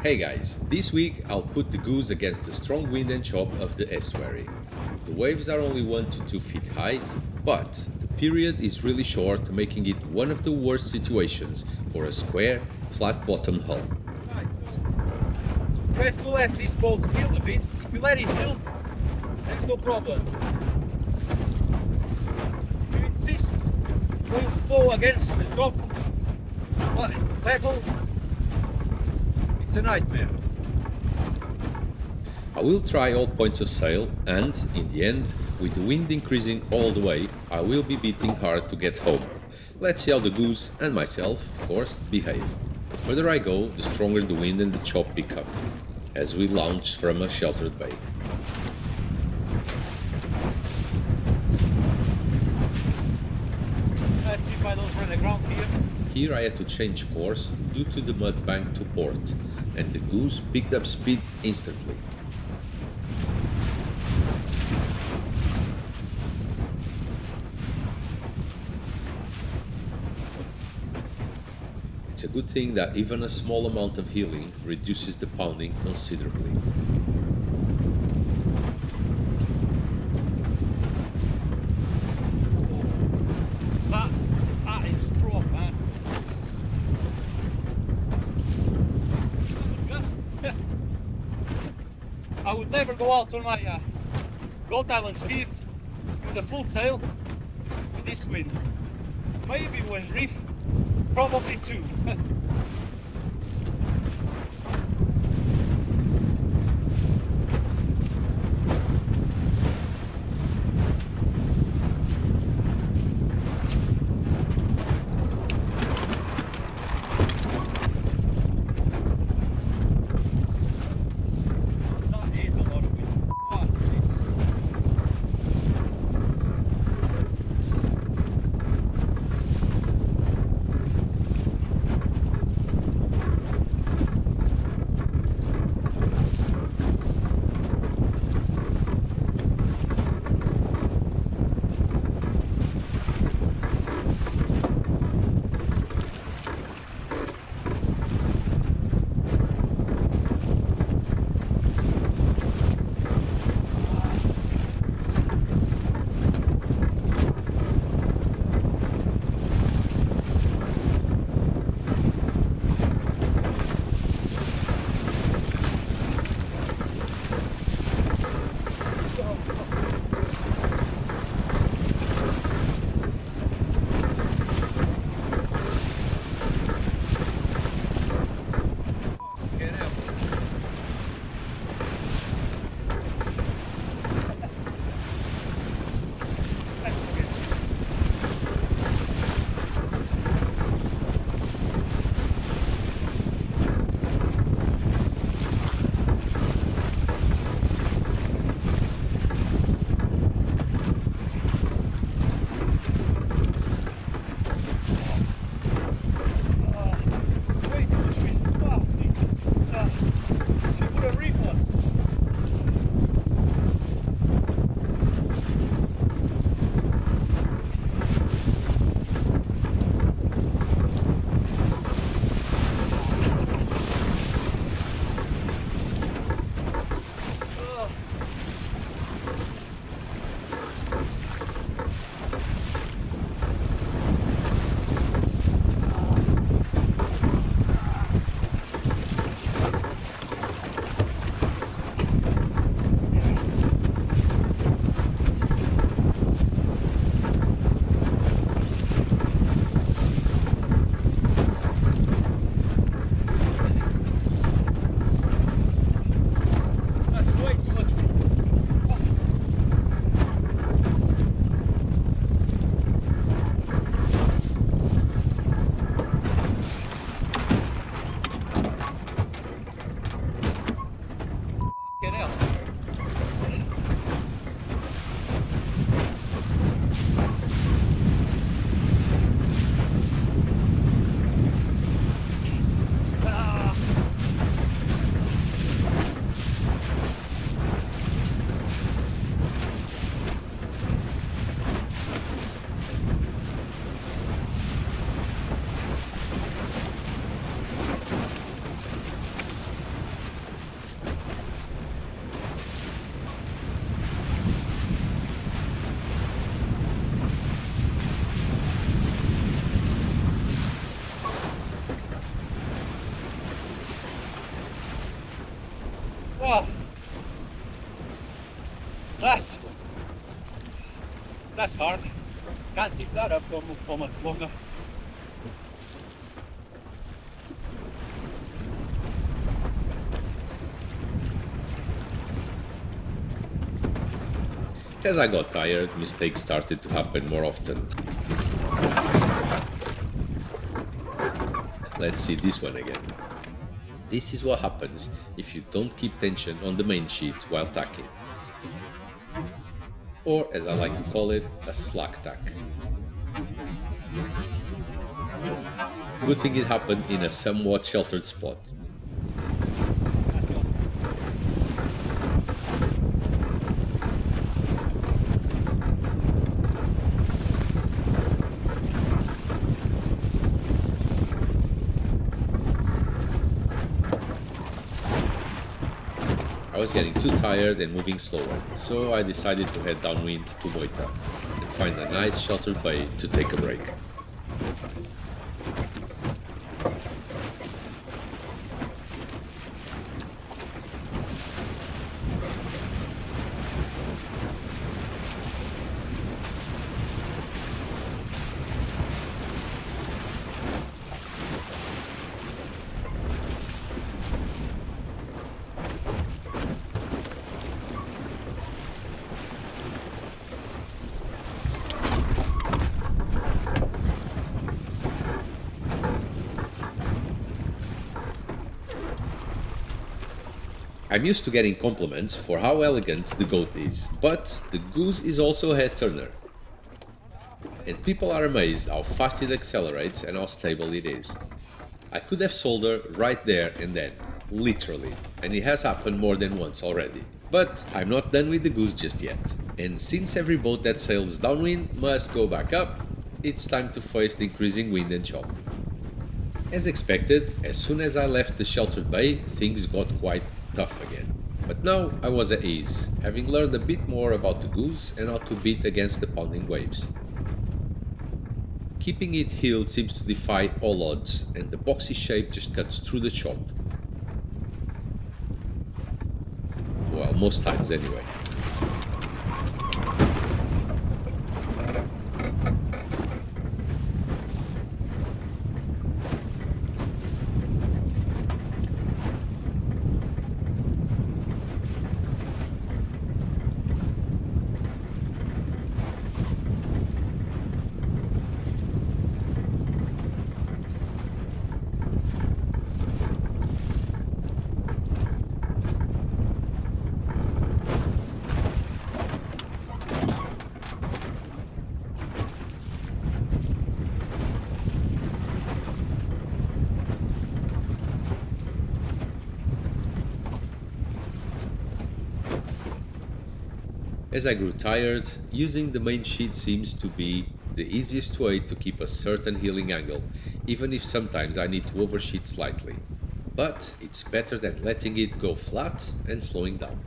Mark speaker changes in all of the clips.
Speaker 1: Hey guys, this week I'll put the goose against the strong wind and chop of the estuary. The waves are only 1 to 2 feet high, but the period is really short, making it one of the worst situations for a square, flat-bottomed hull.
Speaker 2: Right, so you have to let this boat build a bit. If you let it build, there's no problem. If you insist going slow against the drop, pedal, it's a nightmare.
Speaker 1: I will try all points of sail and, in the end, with the wind increasing all the way, I will be beating hard to get home. Let's see how the goose, and myself, of course, behave. The further I go, the stronger the wind and the chop become, as we launch from a sheltered bay.
Speaker 2: Let's see if I don't run aground here.
Speaker 1: Here I had to change course due to the mud bank to port, and the goose picked up speed instantly. It's a good thing that even a small amount of healing reduces the pounding considerably.
Speaker 2: That is strong, man. I would never go out on my Goat Island skiff with a full sail with this wind. Maybe when reef, probably two. That is a lot of wind. Ah, That's hard. Can't keep that up for much longer.
Speaker 1: As I got tired, mistakes started to happen more often. Let's see this one again. This is what happens if you don't keep tension on the main sheet while tacking. Or, as I like to call it, a slack tack. Good thing it happened in a somewhat sheltered spot. I was getting too tired and moving slower, so I decided to head downwind to Boita and find a nice sheltered bay to take a break. I'm used to getting compliments for how elegant the goat is, but the goose is also a head turner. And people are amazed how fast it accelerates and how stable it is. I could have sold her right there and then, literally, and it has happened more than once already. But I'm not done with the goose just yet, and since every boat that sails downwind must go back up, it's time to face the increasing wind and chop. As expected, as soon as I left the sheltered bay, things got quite tough again. But now I was at ease, having learned a bit more about the goose and how to beat against the pounding waves. Keeping it heeled seems to defy all odds, and the boxy shape just cuts through the chop. Well, most times anyway. As I grew tired, using the main sheet seems to be the easiest way to keep a certain heeling angle, even if sometimes I need to oversheet slightly. But it's better than letting it go flat and slowing down.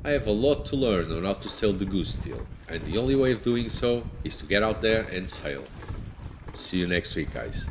Speaker 1: I have a lot to learn on how to sail the goose still, and the only way of doing so is to get out there and sail. See you next week, guys.